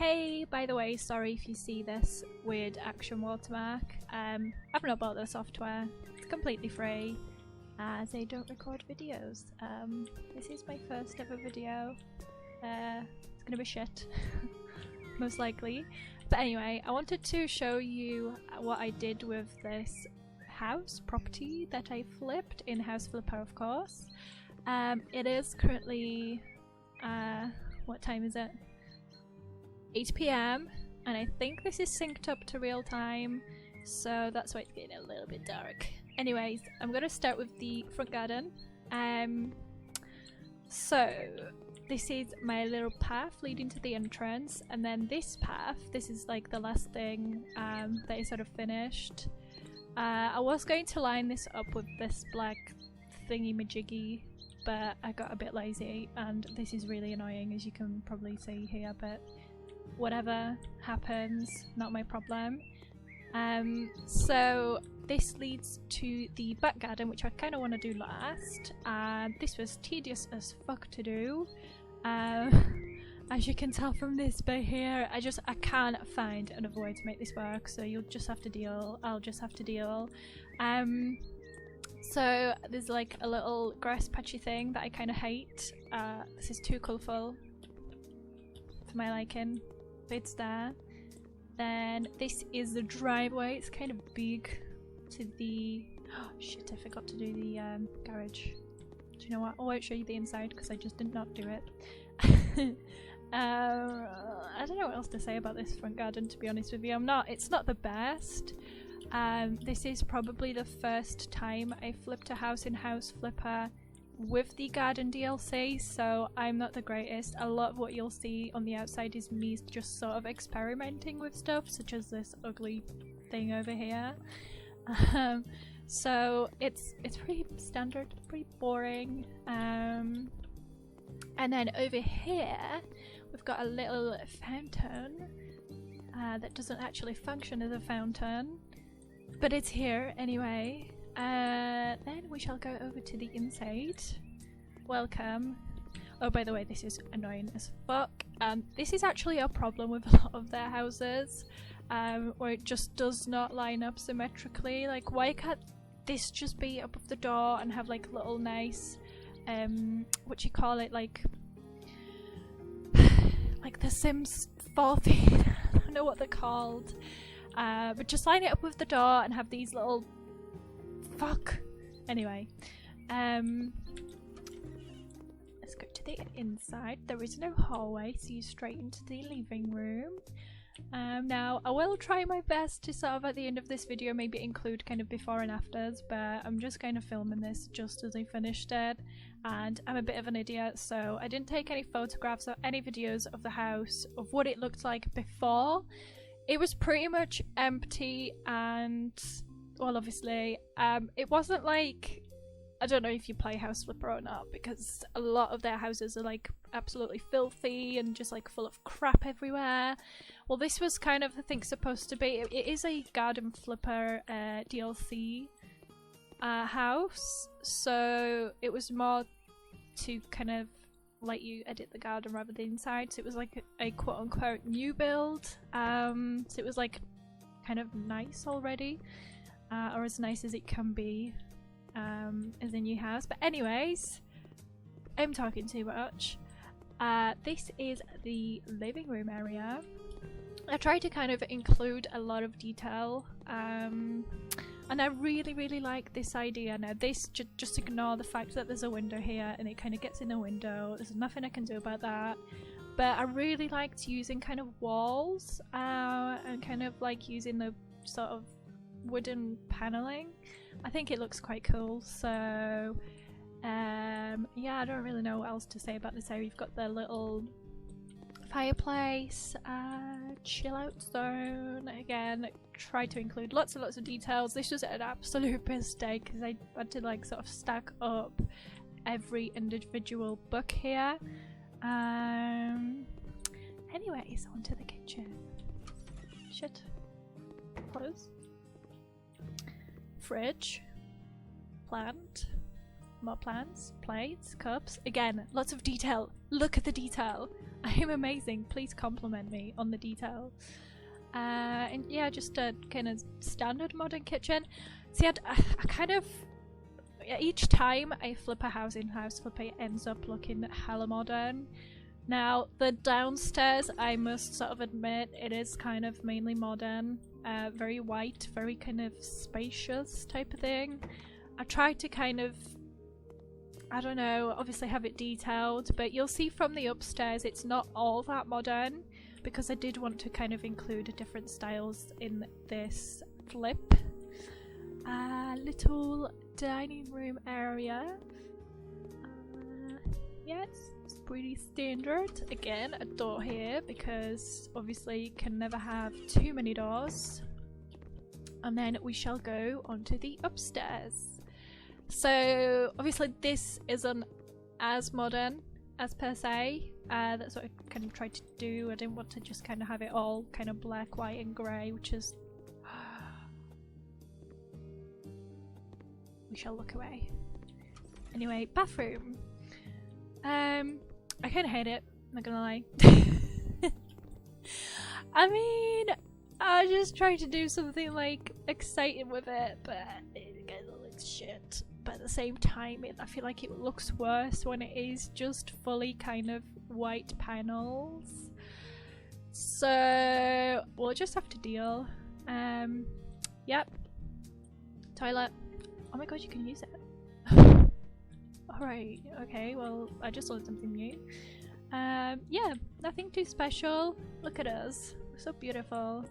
Hey, by the way, sorry if you see this weird action watermark. I've not bought the software. It's completely free, as I don't record videos. This is my first ever video. It's gonna be shit, most likely. But anyway, I wanted to show you what I did with this property that I flipped in House Flipper, of course. It is currently, what time is it? 8 PM, and I think this is synced up to real time, so that's why it's getting a little bit dark. Anyways, I'm gonna start with the front garden. So this is my little path leading to the entrance, and then this path, this is like the last thing that is sort of finished. I was going to line this up with this black thingy-majiggy, but I got a bit lazy, and this is really annoying, as you can probably see here, but whatever happens, not my problem. So this leads to the back garden, which I kind of want to do last. This was tedious as fuck to do. As you can tell from this bit here, I can't find another way to make this work, so you'll just have to deal. I'll just have to deal. So there's like a little grass patchy thing that I kind of hate. This is too colourful for my liking. It's there. Then this is the driveway. It's kind of big to the... Oh shit, I forgot to do the garage. Do you know what? I won't show you the inside because I just did not do it. I don't know what else to say about this front garden, to be honest with you. It's not the best. This is probably the first time I flipped a house in House Flipper with the garden DLC, so I'm not the greatest. A lot of what you'll see on the outside is me just sort of experimenting with stuff, such as this ugly thing over here. So it's pretty standard, pretty boring. And then over here we've got a little fountain that doesn't actually function as a fountain, but it's here anyway. Then we shall go over to the inside. Welcome. Oh, by the way, this is annoying as fuck. This is actually a problem with a lot of their houses, where it just does not line up symmetrically. Like, why can't this just be above the door and have like little nice, what you call it, like the Sims 14. I don't know what they're called, but just line it up with the door and have these little fuck. Anyway, let's go to the inside. There is no hallway, so you're straight into the living room. Now I will try my best to sort of at the end of this video maybe include kind of before and afters, but I'm just kind of filming this just as I finished it, and I'm a bit of an idiot, so I didn't take any photographs or any videos of the house of what it looked like before. It was pretty much empty, and well, obviously, it wasn't like, I don't know if you play House Flipper or not, because a lot of their houses are like absolutely filthy and just like full of crap everywhere. Well, this was kind of, I think, supposed to be. It is a Garden Flipper DLC house, so it was more to kind of let you edit the garden rather than inside. So it was like a quote-unquote new build. So it was like kind of nice already. Or as nice as it can be as a new house. But anyways, I'm talking too much. This is the living room area. I tried to kind of include a lot of detail, and I really like this idea. Now this, just ignore the fact that there's a window here and it kind of gets in the window. There's nothing I can do about that. But I really liked using kind of walls and kind of like using the sort of wooden paneling. I think it looks quite cool, so yeah, I don't really know what else to say about this area. You've got the little fireplace, chill out zone. Again, try to include lots and lots of details. This was an absolute mistake because I had to like sort of stack up every individual book here. Anyways, onto the kitchen. Shit. Close. Fridge, plant, more plants, plates, cups. Again, lots of detail Look at the detail. I am amazing. Please compliment me on the detail. And yeah, just a kind of standard modern kitchen. See, I kind of, each time I flip a house in House Flip, it ends up looking hella modern. Now, the downstairs, I must sort of admit, it is kind of mainly modern. Very white, very kind of spacious type of thing. I tried to kind of, I don't know, obviously have it detailed, but you'll see from the upstairs it's not all that modern, because I did want to kind of include different styles in this flip. Little dining room area. Yeah, it's pretty standard. Again, a door here, because obviously you can never have too many doors. And then we shall go onto the upstairs. So obviously this isn't as modern as per se. That's what I kind of tried to do. I didn't want to just kind of have it all kind of black, white and grey, which is... we shall look away. Anyway, bathroom. I kind of hate it, not gonna lie. I mean, I just tried to do something like exciting with it, but it looks shit. But at the same time, I feel like it looks worse when it is just fully kind of white panels. So we'll just have to deal. Yep. Toilet. Oh my god, you can use it. Alright, okay, well, I just learned something new. Yeah, nothing too special. Look at us. We're so beautiful.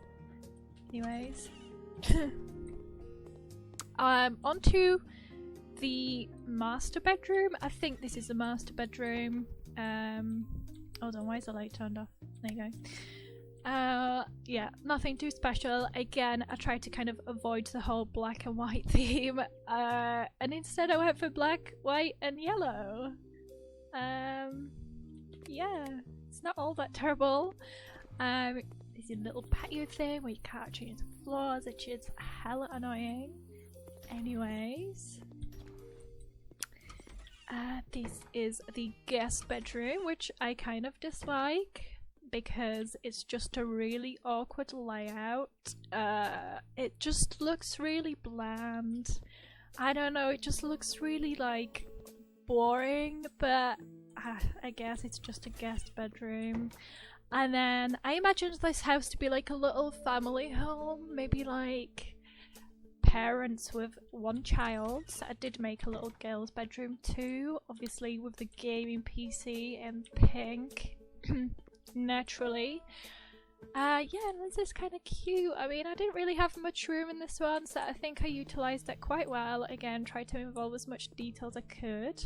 Anyways. Onto the master bedroom. I think this is the master bedroom. Hold on, why is the light turned off? There you go. Yeah, nothing too special. Again, I tried to kind of avoid the whole black and white theme. And instead I went for black, white and yellow. Yeah, it's not all that terrible. There's a little patio thing where you can't change the floors, which is hella annoying. Anyways. This is the guest bedroom, which I kind of dislike because it's just a really awkward layout. It just looks really bland. I don't know, it just looks really like boring, but I guess it's just a guest bedroom. And then I imagined this house to be like a little family home, maybe like parents with one child. So I did make a little girl's bedroom too, obviously with the gaming PC and pink. Naturally. Yeah, this is kind of cute. I mean, I didn't really have much room in this one, so I think I utilised it quite well. Again, tried to involve as much detail as I could.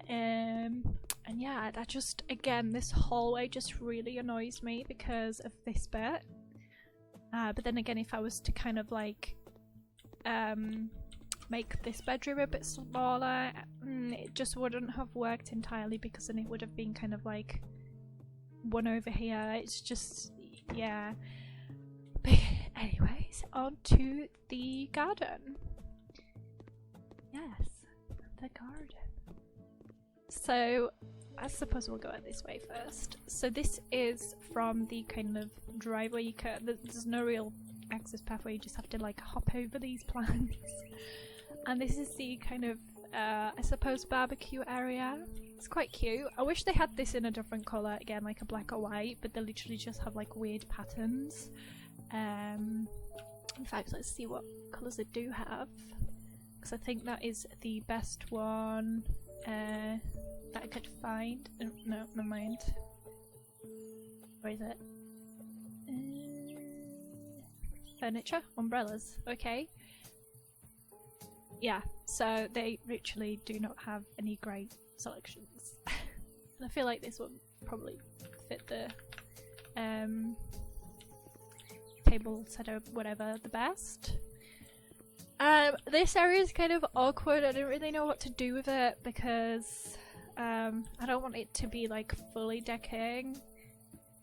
And yeah, that just, again, this hallway just really annoys me because of this bit. But then again, if I was to kind of like make this bedroom a bit smaller, it just wouldn't have worked entirely, because then it would have been kind of like one over here. It's just, yeah. But anyways, on to the garden. Yes, the garden. So I suppose we'll go out this way first. So this is from the kind of driveway. You can, there's no real access pathway, you just have to like hop over these plants. And this is the kind of, I suppose, barbecue area. It's quite cute. I wish they had this in a different colour, again, like a black or white, but they literally just have like weird patterns. In fact, let's see what colours they do have, because I think that is the best one that I could find. Oh, no, never mind. Where is it? Furniture? Umbrellas. Okay. Yeah, so they literally do not have any great selections. And I feel like this would probably fit the table setup, whatever, the best. This area is kind of awkward. I don't really know what to do with it because I don't want it to be like fully decking.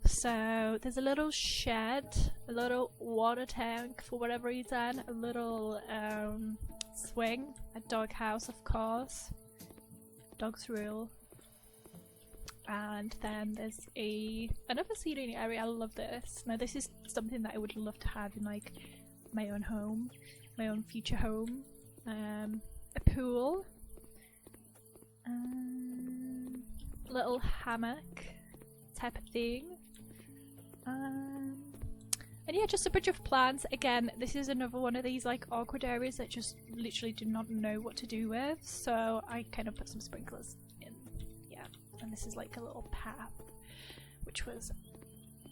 So there's a little shed, a little water tank for whatever reason, a little swing, a dog house of course. Dogs rule. And then there's another seating area. I love this. Now this is something that I would love to have in like my own home, my own future home. A pool, little hammock type of thing, and yeah, just a bunch of plants. Again, this is another one of these like awkward areas that just literally do not know what to do with, so I kind of put some sprinklers in. Yeah, and this is like a little path, which was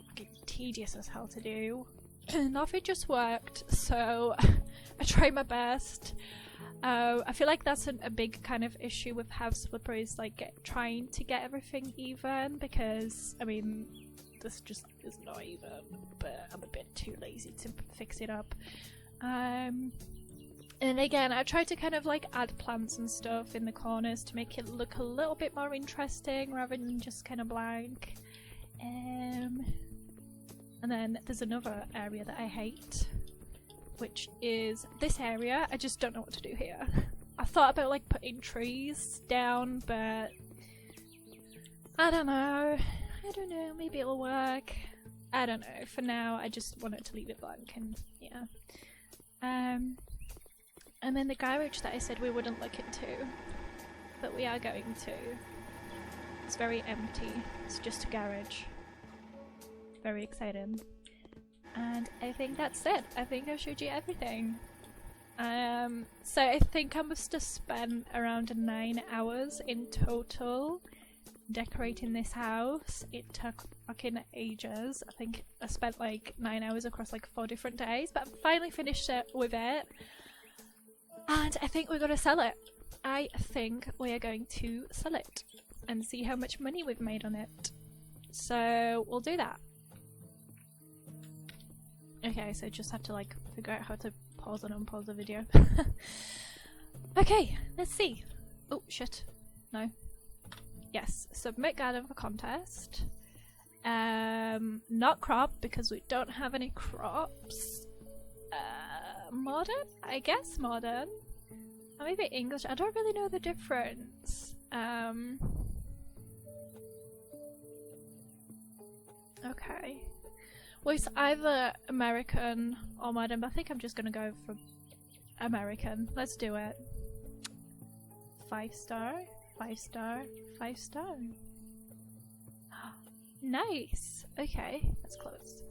fucking tedious as hell to do. Nothing just worked, so I tried my best. I feel like that's a big kind of issue with House Flipper, is like trying to get everything even, because I mean this just is not even, but I'm a bit too lazy to fix it up. And again, I tried to kind of like add plants and stuff in the corners to make it look a little bit more interesting rather than just kind of blank. And then there's another area that I hate, which is this area. I just don't know what to do here. I thought about like putting trees down, but I don't know, maybe it'll work. I don't know, for now I just wanted to leave it blank, and yeah. And then the garage that I said we wouldn't look into, but we are going to. It's very empty, it's just a garage. Very exciting. And I think that's it. I think I've showed you everything. So I think I must have spent around 9 hours in total decorating this house. It took fucking ages. I think I spent like 9 hours across like 4 different days, but I finally finished it with it. And I think we're gonna sell it. I think we are going to sell it and see how much money we've made on it. So we'll do that. Okay, so just have to like figure out how to pause and unpause the video. Okay, let's see. Oh shit. No. Yes, submit garden for contest. Not crop because we don't have any crops. Modern? I guess modern. Or maybe English. I don't really know the difference. Okay. Well, it's either American or modern, but I think I'm just gonna go for American. Let's do it. 5 star, 5 star, 5 star. Nice! Okay, that's close.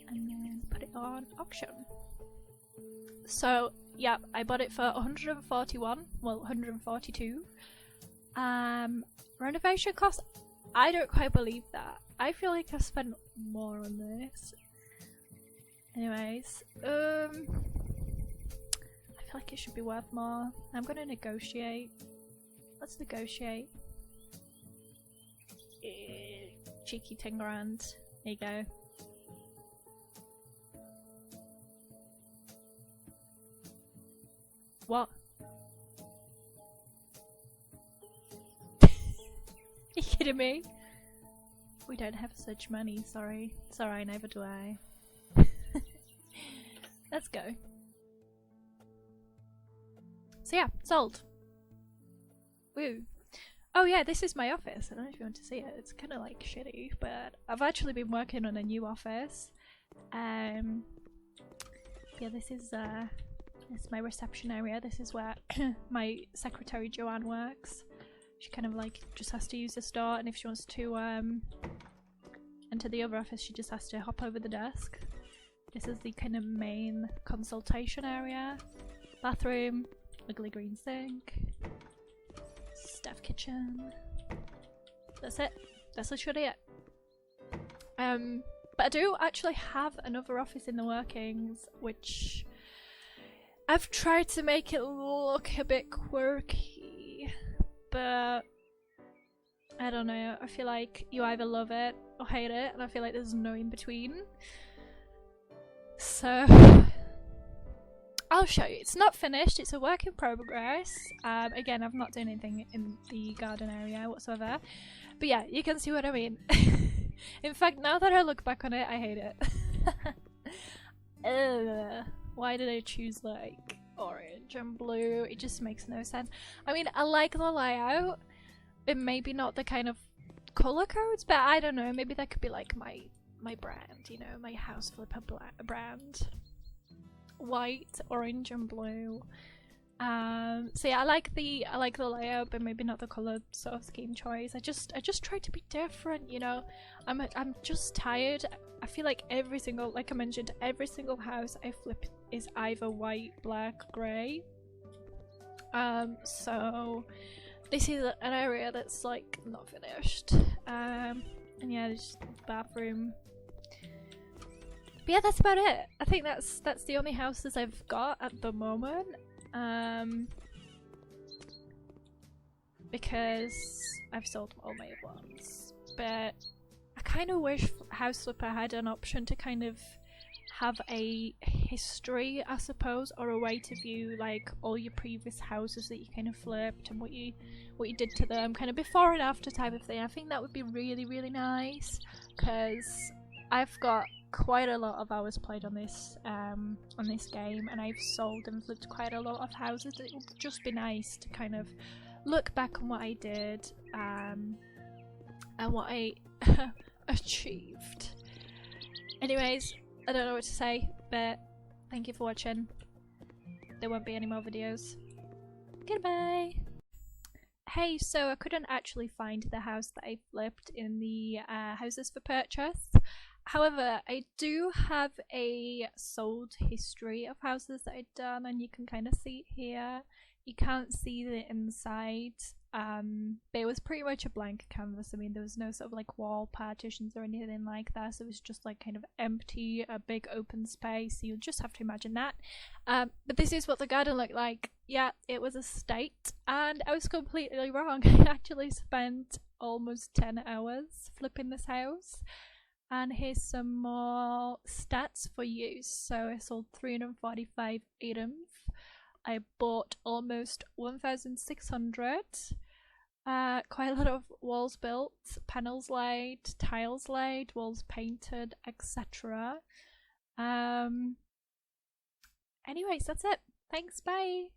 And then put it on auction. So, yeah, I bought it for 141, well, 142. Renovation cost, I don't quite believe that. I feel like I spent more on this. Anyways, I feel like it should be worth more. I'm gonna negotiate. Let's negotiate. Cheeky 10 grand. There you go. What? Are you kidding me? We don't have such money, sorry. Sorry, neither do I. Let's go. So yeah, sold. Woo. Oh yeah, this is my office. I don't know if you want to see it. It's kind of like shitty, but I've actually been working on a new office. Yeah, this is my reception area. This is where my secretary Joanne works. She kind of like just has to use the door, and if she wants to enter the other office, she just has to hop over the desk. This is the kind of main consultation area. Bathroom, ugly green sink, staff kitchen. That's it. That's literally it. But I do actually have another office in the workings, which I've tried to make it look a bit quirky, but I don't know. I feel like you either love it or hate it, and I feel like there's no in between. So I'll show you. It's not finished, it's a work in progress. Again, I've not done anything in the garden area whatsoever, but yeah, you can see what I mean. In fact, now that I look back on it, I hate it. Why did I choose like orange and blue? It just makes no sense. I mean, I like the layout, but maybe not the kind of color codes, but I don't know, maybe that could be like my brand, you know, my House Flipper brand. White, orange and blue. So yeah, I like the layout, but maybe not the color sort of scheme choice. I just try to be different, you know. I'm just tired. I feel like every single, like I mentioned, every single house I flip is either white, black, grey. So this is an area that's like not finished. And yeah, there's the bathroom. But yeah, that's about it. I think that's the only houses I've got at the moment. Because I've sold all my ones, but I kind of wish House Flipper had an option to kind of have a history, I suppose, or a way to view like all your previous houses that you kind of flipped and what you did to them, kind of before and after type of thing. I think that would be really nice, because I've got quite a lot of hours played on this game, and I've sold and flipped quite a lot of houses. It would just be nice to kind of look back on what I did and what I achieved. Anyways, I don't know what to say, but thank you for watching. There won't be any more videos. Goodbye! Hey, so I couldn't actually find the house that I flipped in the houses for purchase. However, I do have a sold history of houses that I've done, and you can kind of see it here. You can't see the inside, but it was pretty much a blank canvas. I mean, there was no sort of like wall partitions or anything like that, so it was just like kind of empty, a big open space. So you'll just have to imagine that. But this is what the garden looked like. Yeah, it was a state, and I was completely wrong. I actually spent almost 10 hours flipping this house. And here's some more stats for use. So I sold 345 items. I bought almost 1,600. Quite a lot of walls built, panels laid, tiles laid, walls painted, etc. Anyways, that's it. Thanks, bye!